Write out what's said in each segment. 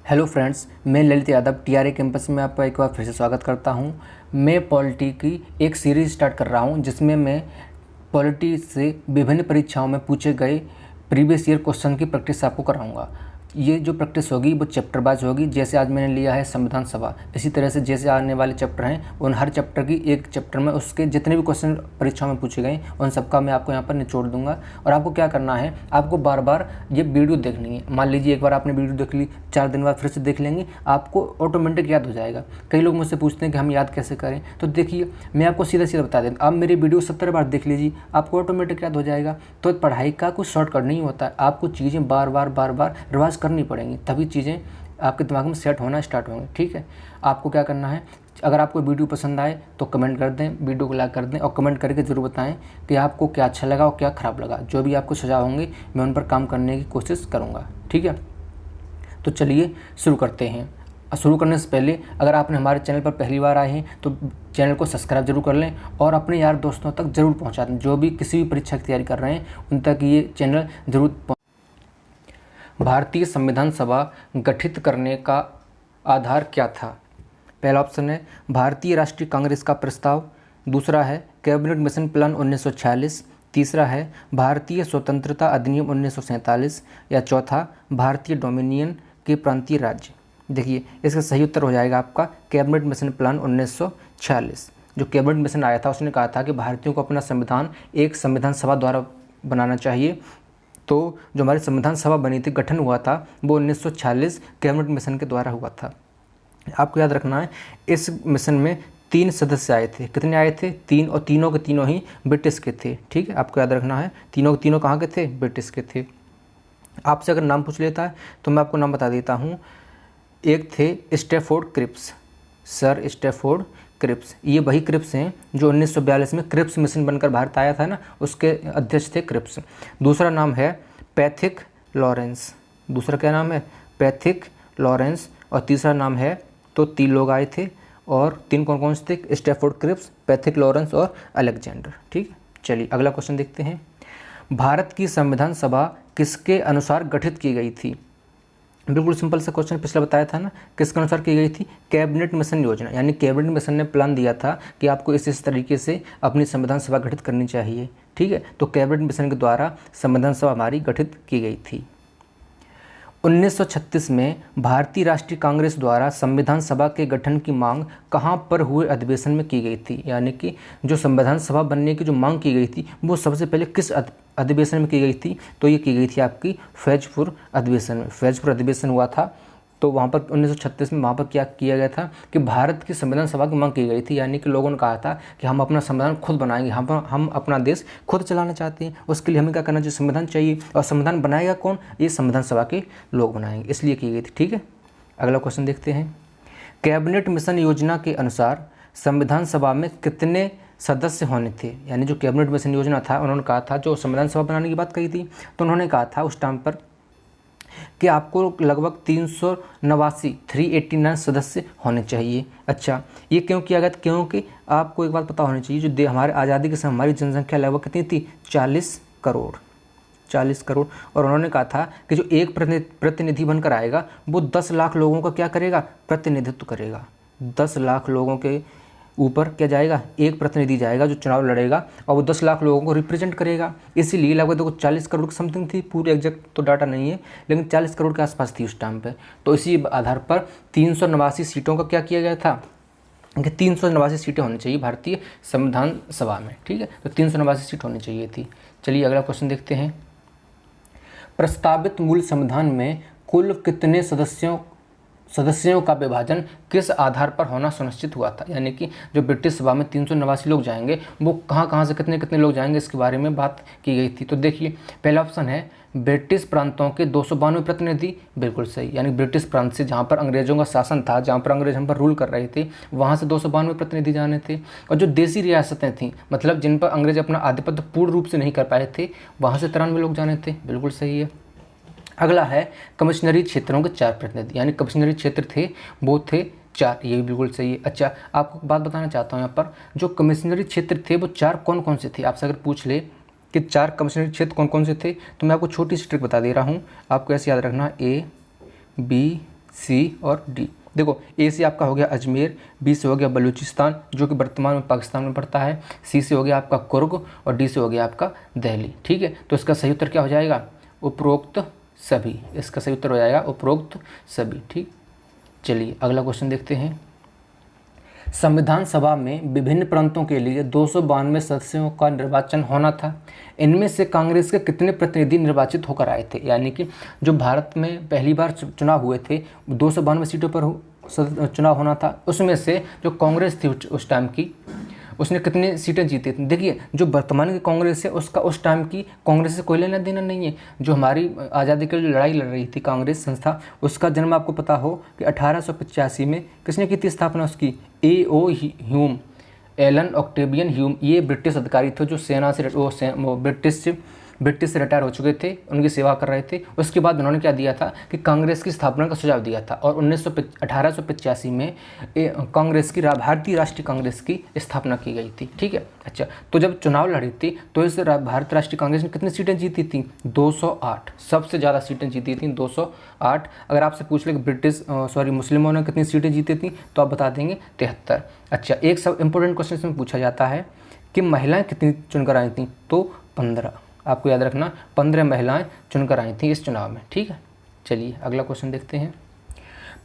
Hello friends, मैं Lalit Yadav TRE campus में आपका एक बार फिर से स्वागत करता हूं। मैं पॉलिटी की एक सीरीज़ स्टार्ट कर रहा हूं जिसमें मैं पॉलिटी से विभिन्न परीक्षाओं में पूछे गए प्रीवियस ईयर क्वेश्चन की प्रैक्टिस आपको कराऊंगा। ये जो प्रैक्टिस होगी वो चैप्टर वाइज होगी। जैसे आज मैंने लिया है संविधान सभा, इसी तरह से जैसे आने वाले चैप्टर हैं उन हर चैप्टर की एक चैप्टर में उसके जितने भी क्वेश्चन परीक्षाओं में पूछे गए उन सबका मैं आपको यहाँ पर निचोड़ दूंगा। और आपको क्या करना है, आपको बार बार ये वीडियो देखनी है। मान लीजिए एक बार आपने वीडियो देख ली, 4 दिन बाद फिर से देख लेंगे, आपको ऑटोमेटिक याद हो जाएगा। कई लोग मुझसे पूछते हैं कि हम याद कैसे करें, तो देखिए मैं आपको सीधा सीधा बता दें, आप मेरी वीडियो 70 बार देख लीजिए, आपको ऑटोमेटिक याद हो जाएगा। तो पढ़ाई का कुछ शॉर्टकट नहीं होता है, आपको चीज़ें बार बार रिवाइज करनी पड़ेंगी, तभी चीज़ें आपके दिमाग में सेट होना स्टार्ट होंगे। ठीक है, आपको क्या करना है, अगर आपको वीडियो पसंद आए तो कमेंट कर दें, वीडियो को लाइक कर दें और कमेंट करके ज़रूर बताएं कि आपको क्या अच्छा लगा और क्या ख़राब लगा। जो भी आपको सुझाव होंगे मैं उन पर काम करने की कोशिश करूँगा। ठीक है, तो चलिए शुरू करते हैं। शुरू करने से पहले अगर आपने हमारे चैनल पर पहली बार आए हैं तो चैनल को सब्सक्राइब जरूर कर लें और अपने यार दोस्तों तक ज़रूर पहुँचा दें। जो भी किसी भी परीक्षा की तैयारी कर रहे हैं उन तक ये चैनल ज़रूर। भारतीय संविधान सभा गठित करने का आधार क्या था? पहला ऑप्शन है भारतीय राष्ट्रीय कांग्रेस का प्रस्ताव, दूसरा है कैबिनेट मिशन प्लान 1946, तीसरा है भारतीय स्वतंत्रता अधिनियम 1947 या चौथा भारतीय डोमिनियन के प्रांतीय राज्य। देखिए इसका सही उत्तर हो जाएगा आपका कैबिनेट मिशन प्लान 1946। जो कैबिनेट मिशन आया था उसने कहा था कि भारतीयों को अपना संविधान एक संविधान सभा द्वारा बनाना चाहिए। तो जो हमारी संविधान सभा बनी थी, गठन हुआ था, वो 1946 कैबिनेट मिशन के द्वारा हुआ था। आपको याद रखना है इस मिशन में 3 सदस्य आए थे। कितने आए थे? 3, और तीनों के तीनों ही ब्रिटिश के थे। ठीक है, आपको याद रखना है तीनों के तीनों कहाँ के थे? ब्रिटिश के थे। आपसे अगर नाम पूछ लेता है तो मैं आपको नाम बता देता हूँ। एक थे Stafford Cripps, sir Stafford Cripps. ये वही क्रिप्स हैं जो 1942 में क्रिप्स मिशन बनकर भारत आया था ना, उसके अध्यक्ष थे क्रिप्स। दूसरा नाम है पैथिक लॉरेंस। दूसरा क्या नाम है? Pethick Lawrence. और तीसरा नाम है, तो 3 लोग आए थे और 3 कौन कौन से थे? स्टैफोर्ड क्रिप्स, पैथिक लॉरेंस और अलेक्जेंडर। ठीक है, चलिए अगला क्वेश्चन देखते हैं। भारत की संविधान सभा किसके अनुसार गठित की गई थी? बिल्कुल सिंपल सा क्वेश्चन पिछले बताया था ना, किसके अनुसार की गई थी? कैबिनेट मिशन योजना, यानी कैबिनेट मिशन ने प्लान दिया था कि आपको इस तरीके से अपनी संविधान सभा गठित करनी चाहिए। ठीक है, तो कैबिनेट मिशन के द्वारा संविधान सभा हमारी गठित की गई थी। 1936 में भारतीय राष्ट्रीय कांग्रेस द्वारा संविधान सभा के गठन की मांग कहाँ पर हुए अधिवेशन में की गई थी? यानी कि जो संविधान सभा बनने की जो मांग की गई थी वो सबसे पहले किस अधिवेशन में की गई थी? तो ये की गई थी आपकी फैजपुर अधिवेशन में। फैजपुर अधिवेशन हुआ था, तो वहाँ पर 1936 में वहाँ पर क्या किया गया था कि भारत की संविधान सभा की मांग की गई थी। यानी कि लोगों ने कहा था कि हम अपना संविधान खुद बनाएंगे, हम अपना देश खुद चलाना चाहते हैं, उसके लिए हमें क्या करना चाहिए? संविधान चाहिए। और संविधान बनाएगा कौन? ये संविधान सभा के लोग बनाएंगे, इसलिए की गई थी। ठीक है, अगला क्वेश्चन देखते हैं। कैबिनेट मिशन योजना के अनुसार संविधान सभा में कितने सदस्य होने थे? यानी जो कैबिनेट मिशन योजना था, उन्होंने कहा था, जो संविधान सभा बनाने की बात कही थी, तो उन्होंने कहा था उस टाइम पर कि आपको लगभग 389 सदस्य होने चाहिए। अच्छा, ये क्यों किया गया? क्योंकि आपको एक बात पता होनी चाहिए, जो हमारे आज़ादी के समय हमारी जनसंख्या लगभग कितनी थी? 40 करोड़। 40 करोड़। और उन्होंने कहा था कि जो एक प्रतिनिधि बनकर आएगा वो 10 लाख लोगों का क्या करेगा? प्रतिनिधित्व करेगा। 10 लाख लोगों के ऊपर क्या जाएगा? एक प्रतिनिधि जाएगा जो चुनाव लड़ेगा और वो 10 लाख लोगों को रिप्रेजेंट करेगा। इसीलिए लगभग देखो 40 करोड़ की समथिंग थी, पूरी एग्जैक्ट तो डाटा नहीं है, लेकिन 40 करोड़ के आसपास थी उस टाइम पे। तो इसी आधार पर 389 सीटों का क्या किया गया था कि 389 सीटें होनी चाहिए भारतीय संविधान सभा में। ठीक है, तो 389 सीट होनी चाहिए थी। चलिए अगला क्वेश्चन देखते हैं। प्रस्तावित मूल संविधान में कुल कितने सदस्यों का विभाजन किस आधार पर होना सुनिश्चित हुआ था? यानी कि जो ब्रिटिश सभा में 389 लोग जाएंगे वो कहाँ से कितने कितने लोग जाएंगे, इसके बारे में बात की गई थी। तो देखिए पहला ऑप्शन है ब्रिटिश प्रांतों के 292 प्रतिनिधि। बिल्कुल सही, यानी ब्रिटिश प्रांत से जहाँ पर अंग्रेजों का शासन था, जहाँ पर अंग्रेज हम पर रूल कर रहे थे, वहाँ से 292 प्रतिनिधि जाने थे। और जो देसी रियासतें थीं, मतलब जिन पर अंग्रेज अपना आधिपत्य पूर्ण रूप से नहीं कर पाए थे, वहाँ से 93 लोग जाने थे। बिल्कुल सही है। अगला है कमिश्नरी क्षेत्रों के 4 प्रतिनिधि, यानी कमिश्नरी क्षेत्र थे वो थे 4, ये भी बिल्कुल सही है। अच्छा, आपको बात बताना चाहता हूँ यहाँ पर, जो कमिश्नरी क्षेत्र थे वो 4 कौन कौन से थे? आपसे अगर पूछ ले कि 4 कमिश्नरी क्षेत्र कौन कौन से थे, तो मैं आपको छोटी सी ट्रिक बता दे रहा हूँ, आपको ऐसे याद रखना A, B, सी और डी। देखो ए से आपका हो गया अजमेर, बी से हो गया बलूचिस्तान जो कि वर्तमान में पाकिस्तान में पड़ता है, सी से हो गया आपका कुर्ग और डी से हो गया आपका दिल्ली। ठीक है, तो इसका सही उत्तर क्या हो जाएगा? उपरोक्त सभी। इसका सही उत्तर हो जाएगा उपरोक्त सभी। ठीक, चलिए अगला क्वेश्चन देखते हैं। संविधान सभा में विभिन्न प्रांतों के लिए 292 सदस्यों का निर्वाचन होना था। इनमें से कांग्रेस के कितने प्रतिनिधि निर्वाचित होकर आए थे? यानी कि जो भारत में पहली बार चुनाव हुए थे 292 सीटों पर चुनाव होना था, उसमें से जो कांग्रेस थी उस टाइम की, उसने कितनी सीटें जीती थी? देखिए जो वर्तमान की कांग्रेस है उसका उस टाइम की कांग्रेस से कोई लेना देना नहीं है। जो हमारी आज़ादी के लिए लड़ाई लड़ रही थी कांग्रेस संस्था, उसका जन्म आपको पता हो कि 1885 में किसने की थी स्थापना उसकी? A.O. Hume, Allan Octavian Hume. ये ब्रिटिश अधिकारी थे जो सेना से ब्रिटिश से रिटायर हो चुके थे, उनकी सेवा कर रहे थे। उसके बाद उन्होंने क्या दिया था कि कांग्रेस की स्थापना का सुझाव दिया था और 1885 में कांग्रेस की भारतीय राष्ट्रीय कांग्रेस की स्थापना की गई थी। ठीक है, अच्छा तो जब चुनाव लड़ी थी तो इस भारतीय राष्ट्रीय कांग्रेस ने कितनी सीटें जीती थी? 208, सबसे ज़्यादा सीटें जीती थी 208। अगर आपसे पूछ ले कि मुस्लिमों ने कितनी सीटें जीती थी तो आप बता देंगे 73। अच्छा, एक सब इंपॉर्टेंट क्वेश्चन इसमें पूछा जाता है कि महिलाएं कितनी चुनकर आई थी? तो 15। आपको याद रखना 15 महिलाएं चुनकर आई थी इस चुनाव में। ठीक है, चलिए अगला क्वेश्चन देखते हैं।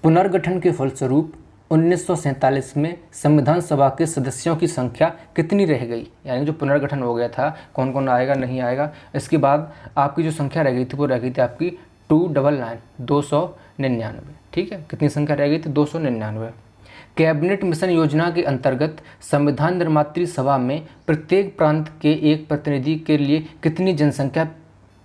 पुनर्गठन के फलस्वरूप 1947 में संविधान सभा के सदस्यों की संख्या कितनी रह गई? यानी जो पुनर्गठन हो गया था, कौन कौन आएगा नहीं आएगा, इसके बाद आपकी जो संख्या रह गई थी वो रह गई थी आपकी 299। ठीक है, कितनी संख्या रह गई थी? 299। कैबिनेट मिशन योजना के अंतर्गत संविधान निर्मात्री सभा में प्रत्येक प्रांत के एक प्रतिनिधि के लिए कितनी जनसंख्या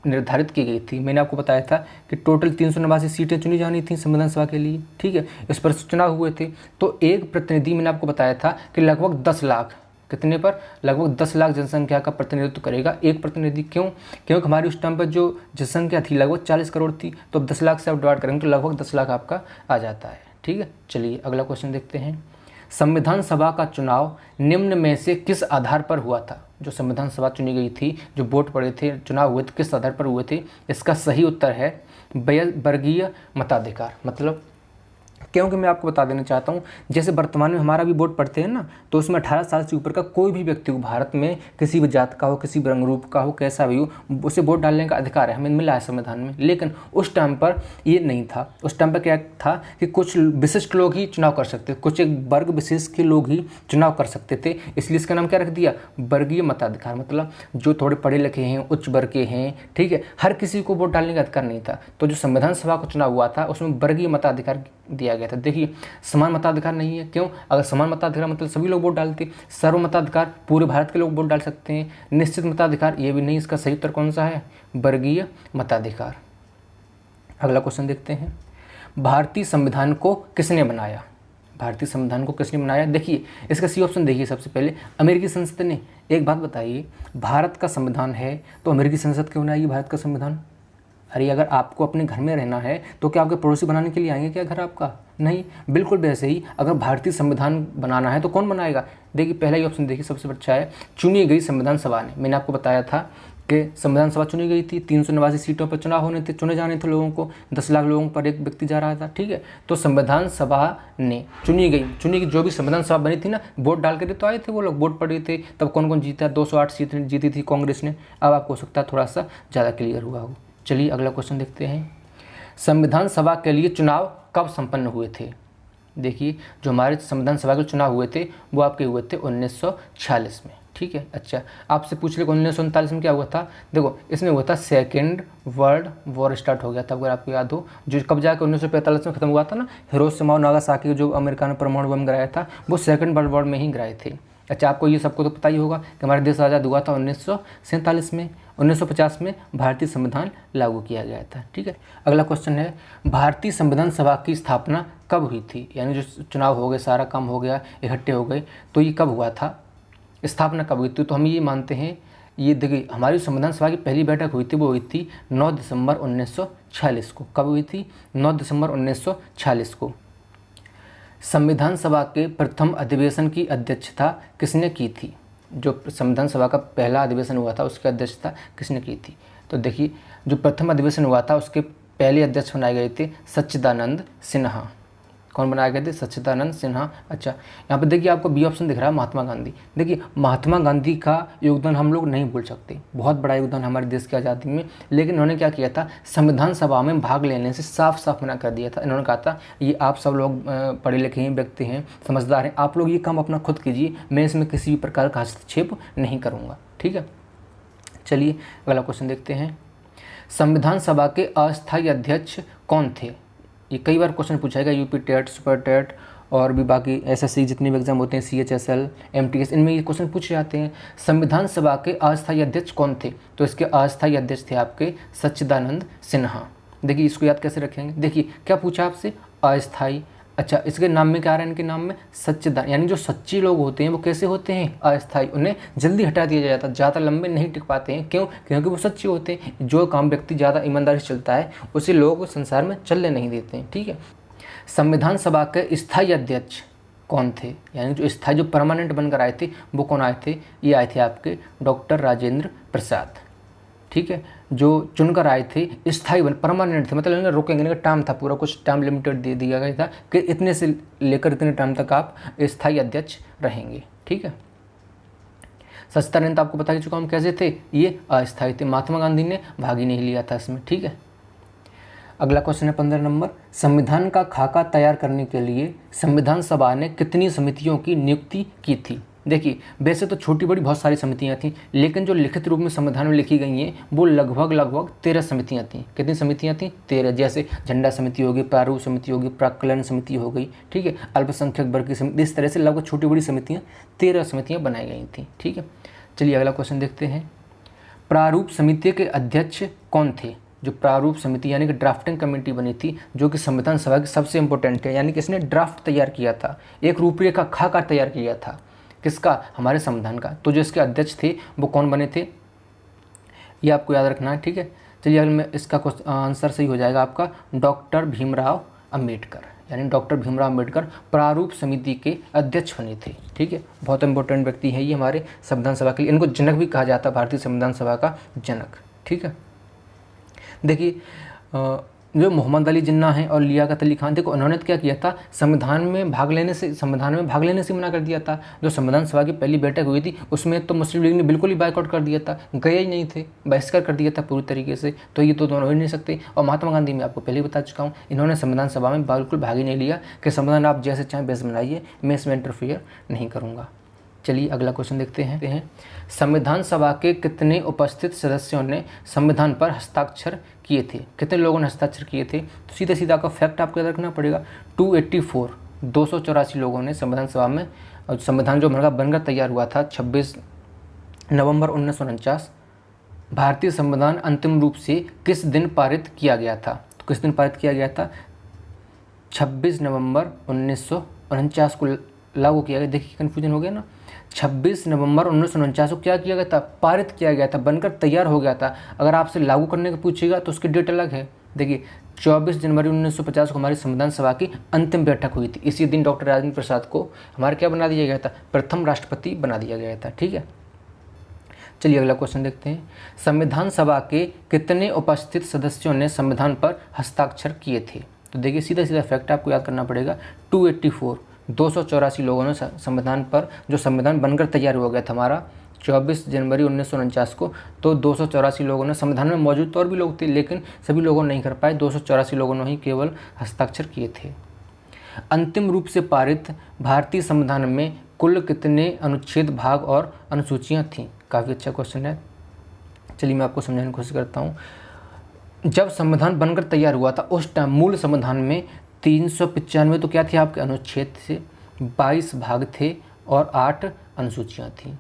निर्धारित की गई थी? मैंने आपको बताया था कि टोटल 389 सीटें चुनी जानी थी संविधान सभा के लिए। ठीक है, इस पर चुनाव हुए थे तो एक प्रतिनिधि, मैंने आपको बताया था कि लगभग 10 लाख, कितने पर? लगभग 10 लाख जनसंख्या का प्रतिनिधित्व करेगा एक प्रतिनिधि। क्यों? क्योंकि हमारी उस टाइम पर जो जनसंख्या थी लगभग 40 करोड़ थी, तो अब 10 लाख से आप डिवाइड करेंगे तो लगभग 10 लाख आपका आ जाता है। ठीक है, चलिए अगला क्वेश्चन देखते हैं। संविधान सभा का चुनाव निम्न में से किस आधार पर हुआ था? जो संविधान सभा चुनी गई थी, जो वोट पड़े थे, चुनाव हुए थे, किस आधार पर हुए थे? इसका सही उत्तर है वर्गीय मताधिकार। मतलब क्योंकि मैं आपको बता देना चाहता हूँ, जैसे वर्तमान में हमारा भी वोट पड़ते हैं ना, तो उसमें 18 साल से ऊपर का कोई भी व्यक्ति को भारत में किसी भी जात का हो, किसी भी रंग रूप का हो, कैसा भी हो, उसे वोट डालने का अधिकार है, हमें मिला है संविधान में। लेकिन उस टाइम पर ये नहीं था। उस टाइम पर क्या था कि कुछ विशिष्ट लोग ही चुनाव कर सकते, कुछ एक वर्ग विशेष के लोग ही चुनाव कर सकते थे, इसलिए इसका नाम क्या रख दिया? वर्गीय मताधिकार। मतलब जो थोड़े पढ़े लिखे हैं, उच्च वर्ग के हैं, ठीक है, हर किसी को वोट डालने का अधिकार नहीं था। तो जो संविधान सभा का चुनाव हुआ था उसमें वर्गीय मताधिकार दिया गया था। देखिए समान मताधिकार नहीं है। क्यों? अगर समान मताधिकार मतलब सभी लोग वोट डालते, सर्व मताधिकार पूरे भारत के लोग वोट डाल सकते हैं, निश्चित मताधिकार ये भी नहीं। इसका सही उत्तर कौन सा है? वर्गीय मताधिकार। अगला क्वेश्चन देखते हैं। भारतीय संविधान को किसने बनाया? भारतीय संविधान को किसने बनाया? देखिए इसका सी ऑप्शन देखिए। सबसे पहले अमेरिकी संसद ने। एक बात बताइए, भारत का संविधान है तो अमेरिकी संसद क्यों बनाएगी भारत का संविधान? अरे अगर आपको अपने घर में रहना है तो क्या आपके पड़ोसी बनाने के लिए आएंगे क्या घर आपका? नहीं। बिल्कुल वैसे ही अगर भारतीय संविधान बनाना है तो कौन बनाएगा? देखिए पहला ही ऑप्शन देखिए, सबसे अच्छा है, चुनी गई संविधान सभा ने। मैंने आपको बताया था कि संविधान सभा चुनी गई थी, 389 सीटों पर चुनाव होने थे, चुने जाने थे लोगों को, 10 लाख लोगों पर एक व्यक्ति जा रहा था। ठीक है, तो संविधान सभा ने चुनी गई जो भी संविधान सभा बनी थी ना, वोट डाल के तो आए थे वो लोग, वोट पड़े थे। तब कौन कौन जीता? 208 सीटें जीती थी कांग्रेस ने। अब आपको हो सकता है थोड़ा सा ज़्यादा क्लियर हुआ हो। चलिए अगला क्वेश्चन देखते हैं। संविधान सभा के लिए चुनाव कब संपन्न हुए थे? देखिए जो हमारे संविधान सभा के चुनाव हुए थे वो आपके हुए थे 1946 में। ठीक है, अच्छा आपसे पूछ ले 1939 में क्या हुआ था? देखो इसमें हुआ था सेकेंड वर्ल्ड वॉर स्टार्ट हो गया था, अगर आपको याद हो, जो कब जाकर 1945 में खत्म हुआ था ना। हिरोशिमा और नागासाकी जो अमेरिका ने परमाणु बम गिराया था वो सेकेंड वर्ल्ड वॉर में ही गिराए थे। अच्छा आपको ये सबको तो पता ही होगा कि हमारा देश आज़ाद हुआ था 1947 में। 1950 में भारतीय संविधान लागू किया गया था। ठीक है, अगला क्वेश्चन है, भारतीय संविधान सभा की स्थापना कब हुई थी? यानी जो चुनाव हो गए, सारा काम हो गया, इकट्ठे हो गए, तो ये कब हुआ था? स्थापना कब हुई थी? तो हम ये मानते हैं, ये देखिए हमारी संविधान सभा की पहली बैठक हुई थी, वो हुई थी 9 दिसंबर 1946 को। कब हुई थी? 9 दिसंबर 1946 को। संविधान सभा के प्रथम अधिवेशन की अध्यक्षता किसने की थी? जो संविधान सभा का पहला अधिवेशन हुआ था उसकी अध्यक्षता किसने की थी? तो देखिए जो प्रथम अधिवेशन हुआ था उसके पहले अध्यक्ष बनाए गए थे सच्चिदानंद सिन्हा। कौन बनाए गए थे? सच्चिदानंद सिन्हा। अच्छा, यहाँ पे देखिए आपको बी ऑप्शन दिख रहा है महात्मा गांधी। देखिए महात्मा गांधी का योगदान हम लोग नहीं भूल सकते, बहुत बड़ा योगदान हमारे देश की आज़ादी में। लेकिन उन्होंने क्या किया था, संविधान सभा में भाग लेने से साफ साफ मना कर दिया था। इन्होंने कहा था ये आप सब लोग पढ़े लिखे हैं, व्यक्ति हैं, समझदार हैं, आप लोग ये काम अपना खुद कीजिए, मैं इसमें किसी भी प्रकार का हस्तक्षेप नहीं करूँगा। ठीक है, चलिए अगला क्वेश्चन देखते हैं। संविधान सभा के अस्थायी अध्यक्ष कौन थे? ये कई बार क्वेश्चन पूछा गया, यूपी टेट, सुपर टेट और भी बाकी एसएससी जितने भी एग्जाम होते हैं, सीएचएसएल, एमटीएस, इनमें ये क्वेश्चन पूछे जाते हैं। संविधान सभा के अस्थायी अध्यक्ष कौन थे? तो इसके अस्थायी अध्यक्ष थे आपके सच्चिदानंद सिन्हा। देखिए इसको याद कैसे रखेंगे, देखिए क्या पूछा आपसे, अस्थायी। अच्छा, इसके नाम में क्या आ रहा है, इनके नाम में सच्चिदान, यानी जो सच्चे लोग होते हैं वो कैसे होते हैं, अस्थायी। उन्हें जल्दी हटा दिया जाता है, ज़्यादा लंबे नहीं टिक पाते हैं। क्यों? क्योंकि वो सच्चे होते हैं। जो काम व्यक्ति ज़्यादा ईमानदारी से चलता है उसे लोग संसार में चलने नहीं देते हैं। ठीक है, संविधान सभा के स्थायी अध्यक्ष कौन थे, यानी जो स्थायी, जो परमानेंट बनकर आए थे वो कौन आए थे? ये आए थे आपके डॉक्टर राजेंद्र प्रसाद। ठीक है, जो चुनकर आए थे स्थायी बन, परमानेंट थे, मतलब इन्हें रोकेंगे, इनका टाइम था पूरा, कुछ टाइम लिमिटेड दे दिया गया था कि इतने से लेकर इतने टाइम तक आप स्थायी अध्यक्ष रहेंगे। ठीक है, सच्चिदानंद तो आपको बता ही चुका हूँ कैसे थे, ये अस्थायी थे। महात्मा गांधी ने भाग ही नहीं लिया था इसमें। ठीक है, अगला क्वेश्चन है 15 नंबर। संविधान का खाका तैयार करने के लिए संविधान सभा ने कितनी समितियों की नियुक्ति की थी? देखिए वैसे तो छोटी बड़ी बहुत सारी समितियां थीं, लेकिन जो लिखित रूप में संविधान में लिखी गई हैं वो लगभग 13 समितियां थीं। कितनी समितियां थीं? 13। जैसे झंडा समिति होगी, प्रारूप समिति होगी, प्राक्कलन समिति हो गई, ठीक है, अल्पसंख्यक वर्ग की समिति, इस तरह से लगभग छोटी बड़ी समितियाँ 13 समितियाँ बनाई गई थीं। ठीक है, चलिए अगला क्वेश्चन देखते हैं। प्रारूप समिति के अध्यक्ष कौन थे? जो प्रारूप समिति यानी कि ड्राफ्टिंग कमेटी बनी थी, जो कि संविधान सभा की सबसे इंपॉर्टेंट है, यानी कि इसने ड्राफ्ट तैयार किया था, एक रूपरेखा खाका तैयार किया था। किसका? हमारे संविधान का। तो जो इसके अध्यक्ष थे वो कौन बने थे, ये आपको याद रखना है। ठीक है, चलिए अगले में इसका आंसर सही हो जाएगा आपका डॉक्टर भीमराव अंबेडकर, यानी डॉक्टर भीमराव अंबेडकर प्रारूप समिति के अध्यक्ष बने थे। ठीक है, बहुत इंपॉर्टेंट व्यक्ति है ये हमारे संविधान सभा के लिए, इनको जनक भी कहा जाता है, भारतीय संविधान सभा का जनक। ठीक है, देखिए जो मोहम्मद अली जिन्ना हैं और लियाकत अली खान, देखो उन्होंने क्या किया था, संविधान में भाग लेने से मना कर दिया था। जो संविधान सभा की पहली बैठक हुई थी उसमें तो मुस्लिम लीग ने बिल्कुल ही बायकॉट कर दिया था, गए ही नहीं थे, बहिष्कार कर दिया था पूरी तरीके से। तो ये तो दोनों हो ही नहीं सकते। और महात्मा गांधी मैं आपको पहले ही बता चुका हूँ, इन्होंने संविधान सभा में बिल्कुल भाग ही नहीं लिया कि संविधान आप जैसे चाहें वैसे बनाइए, मैं इसमें इंटरफियर नहीं करूँगा। चलिए अगला क्वेश्चन देखते हैं। संविधान सभा के कितने उपस्थित सदस्यों ने संविधान पर हस्ताक्षर किए थे? कितने लोगों ने हस्ताक्षर किए थे? तो सीधा सीधा का फैक्ट आपको याद रखना पड़ेगा, 284, 284 लोगों ने संविधान सभा में, और संविधान जो हमारा बनकर तैयार हुआ था 26 नवंबर 1949, भारतीय संविधान अंतिम रूप से किस दिन पारित किया गया था? तो किस दिन पारित किया गया था? 26 नवंबर 1949 को लागू किया गया। देखिए कन्फ्यूजन हो गया ना, 26 नवंबर 1949 को क्या किया गया था? पारित किया गया था, बनकर तैयार हो गया था। अगर आपसे लागू करने का पूछेगा तो उसकी डेट अलग है। देखिए 24 जनवरी 1950 को हमारी संविधान सभा की अंतिम बैठक हुई थी। इसी दिन डॉक्टर राजेंद्र प्रसाद को हमारे क्या बना दिया गया था? प्रथम राष्ट्रपति बना दिया गया था। ठीक है, चलिए अगला क्वेश्चन देखते हैं। संविधान सभा के कितने उपस्थित सदस्यों ने संविधान पर हस्ताक्षर किए थे? तो देखिए सीधा सीधा फैक्ट आपको याद करना पड़ेगा, 284, 284 लोगों ने संविधान पर, जो संविधान बनकर तैयार हुआ गया था हमारा 24 जनवरी 1949 को, तो 284 लोगों ने, संविधान में मौजूद तो और भी लोग थे लेकिन सभी लोगों ने नहीं कर पाए, 284 लोगों ने ही केवल हस्ताक्षर किए थे। अंतिम रूप से पारित भारतीय संविधान में कुल कितने अनुच्छेद, भाग और अनुसूचियाँ थीं? काफ़ी अच्छा क्वेश्चन है, चलिए मैं आपको समझाने की कोशिश करता हूँ। जब संविधान बनकर तैयार हुआ था उस टाइम मूल संविधान में 395 तो क्या थे आपके अनुच्छेद थे, 22 भाग थे और 8 अनुसूचियाँ थीं।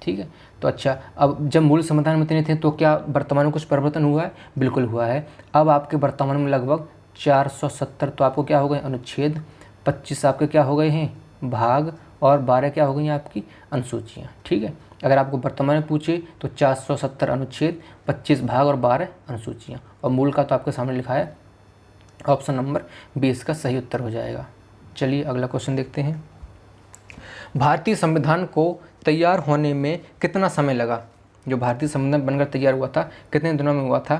ठीक है, तो अच्छा, अब जब मूल संविधान में इतने थे तो क्या वर्तमान में कुछ परिवर्तन हुआ है? बिल्कुल हुआ है। अब आपके वर्तमान में लगभग 470 तो आपको क्या हो गए? अनुच्छेद, 25 आपके क्या हो गए हैं? भाग, और 12 क्या हो गई हैं आपकी? अनुसूचियाँ। ठीक है, अगर आपको वर्तमान में पूछे तो 470 अनुच्छेद, 25 भाग और 12 अनुसूचियाँ, और मूल का तो आपके सामने लिखा है, ऑप्शन नंबर 20 का सही उत्तर हो जाएगा। चलिए अगला क्वेश्चन देखते हैं। भारतीय संविधान को तैयार होने में कितना समय लगा? जो भारतीय संविधान बनकर तैयार हुआ था कितने दिनों में हुआ था?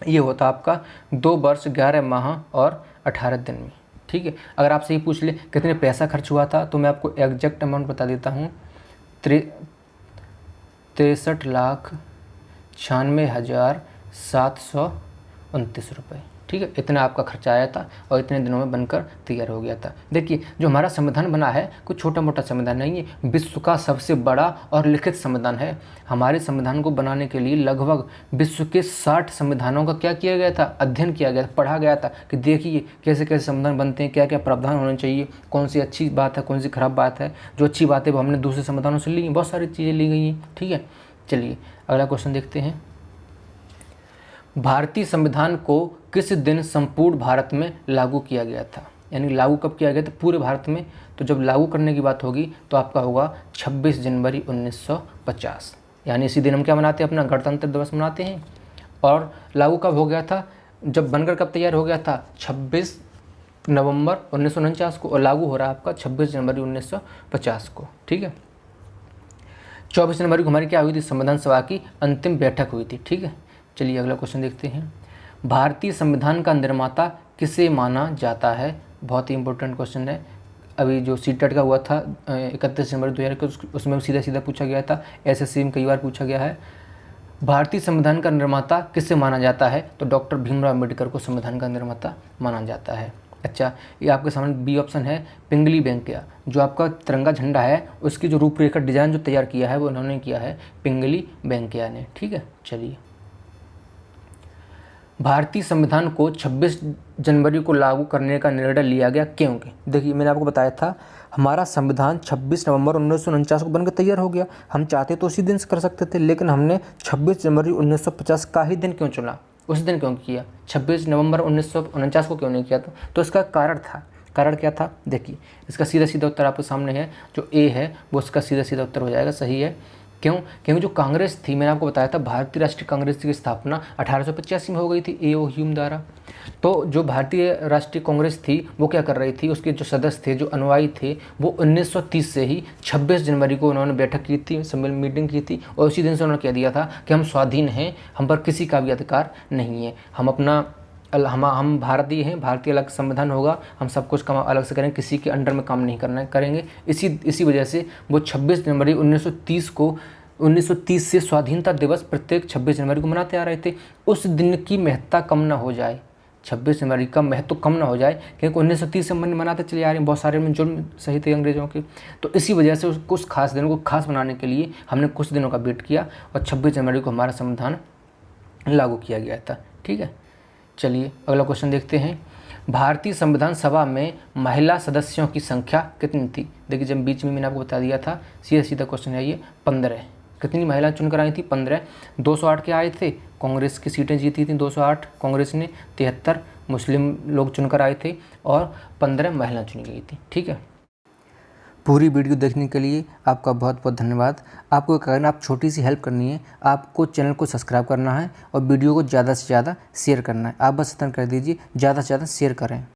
ये होता आपका 2 वर्ष 11 माह और 18 दिन में। ठीक है, अगर आपसे ये पूछ ले कितने पैसा खर्च हुआ था तो मैं आपको एग्जैक्ट अमाउंट बता देता हूँ, 63,96,729 रुपये। ठीक है, इतना आपका खर्चा आया था और इतने दिनों में बनकर तैयार हो गया था। देखिए, जो हमारा संविधान बना है कोई छोटा मोटा संविधान नहीं है, विश्व का सबसे बड़ा और लिखित संविधान है। हमारे संविधान को बनाने के लिए लगभग विश्व के 60 संविधानों का क्या किया गया था, अध्ययन किया गया था, पढ़ा गया था कि देखिए कैसे कैसे संविधान बनते हैं, क्या क्या प्रावधान होने चाहिए, कौन सी अच्छी बात है, कौन सी खराब बात है। जो अच्छी बात है वो हमने दूसरे संविधानों से ली, बहुत सारी चीज़ें ली गई हैं। ठीक है, चलिए अगला क्वेश्चन देखते हैं। भारतीय संविधान को किस दिन संपूर्ण भारत में लागू किया गया था, यानी लागू कब किया गया था पूरे भारत में। तो जब लागू करने की बात होगी तो आपका होगा 26 जनवरी 1950, यानी इसी दिन हम क्या मनाते हैं, अपना गणतंत्र दिवस मनाते हैं। और लागू कब हो गया था, जब बनकर कब तैयार हो गया था, 26 नवंबर 1949 को, और लागू हो रहा है आपका 26 जनवरी 1950 को। ठीक है, 24 जनवरी को हमारी क्या हुई थी, संविधान सभा की अंतिम बैठक हुई थी। ठीक है, चलिए अगला क्वेश्चन देखते हैं। भारतीय संविधान का निर्माता किसे माना जाता है, बहुत ही इंपॉर्टेंट क्वेश्चन है। अभी जो सीटेट का हुआ था 31 जनवरी 2000 उसमें सीधा सीधा पूछा गया था, एसएससी में कई बार पूछा गया है। भारतीय संविधान का निर्माता किसे माना जाता है, तो डॉक्टर भीमराव अम्बेडकर को संविधान का निर्माता माना जाता है। अच्छा, ये आपके सामने बी ऑप्शन है, पिंगली वेंकैया। जो आपका तिरंगा झंडा है उसकी जो रूपरेखा डिजाइन जो तैयार किया है वो उन्होंने किया है पिंगली वेंकैया ने। ठीक है, चलिए भारतीय संविधान को 26 जनवरी को लागू करने का निर्णय लिया गया क्योंकि, देखिए मैंने आपको बताया था हमारा संविधान 26 नवंबर 1949 को बनकर तैयार हो गया। हम चाहते तो उसी दिन से कर सकते थे, लेकिन हमने 26 जनवरी 1950 का ही दिन क्यों चुना, उस दिन क्यों किया, 26 नवंबर 1949 को क्यों नहीं किया। तो इसका कारण था, कारण क्या था, देखिए इसका सीधा सीधा उत्तर आपके सामने है। जो ए है वो उसका सीधा सीधा उत्तर हो जाएगा, सही है। क्यों, क्योंकि जो कांग्रेस थी, मैंने आपको बताया था भारतीय राष्ट्रीय कांग्रेस की स्थापना 1885 में हो गई थी ए.ओ. ह्यूम द्वारा। तो जो भारतीय राष्ट्रीय कांग्रेस थी वो क्या कर रही थी, उसके जो सदस्य थे, जो अनुयायी थे, वो 1930 से ही 26 जनवरी को उन्होंने बैठक की थी, सम्मेलन मीटिंग की थी, और उसी दिन से उन्होंने कह दिया था कि हम स्वाधीन हैं, हम पर किसी का भी अधिकार नहीं है, हम अपना हम भारतीय हैं, भारतीय अलग संविधान होगा, हम सब कुछ काम अलग से करेंगे, किसी के अंडर में काम नहीं करना करेंगे। इसी वजह से वो 26 जनवरी 1930 से स्वाधीनता दिवस प्रत्येक 26 जनवरी को मनाते आ रहे थे। उस दिन की महत्ता कम ना हो जाए, 26 जनवरी का महत्व कम ना हो जाए, क्योंकि 1930 से मनाते चले आ रहे हैं, बहुत सारे में जुर्म सही थे अंग्रेजों के। तो इसी वजह से कुछ खास दिनों को खास बनाने के लिए हमने कुछ दिनों का वेट किया और 26 जनवरी को हमारा संविधान लागू किया गया था। ठीक है, चलिए अगला क्वेश्चन देखते हैं। भारतीय संविधान सभा में महिला सदस्यों की संख्या कितनी थी। देखिए जब बीच में मैंने आपको बता दिया था, सीधा सीधा क्वेश्चन है ये, 15। कितनी महिला चुनकर आई थी, 15। 208 के आए थे, कांग्रेस की सीटें जीती थी 208 कांग्रेस ने, 73 मुस्लिम लोग चुनकर आए थे और 15 महिला चुनी गई थी। ठीक है, पूरी वीडियो देखने के लिए आपका बहुत बहुत धन्यवाद। आपको करना, आप छोटी सी हेल्प करनी है, आपको चैनल को सब्सक्राइब करना है और वीडियो को ज़्यादा से ज़्यादा शेयर करना है। आप बस इतना कर दीजिए, ज़्यादा से ज़्यादा शेयर करें।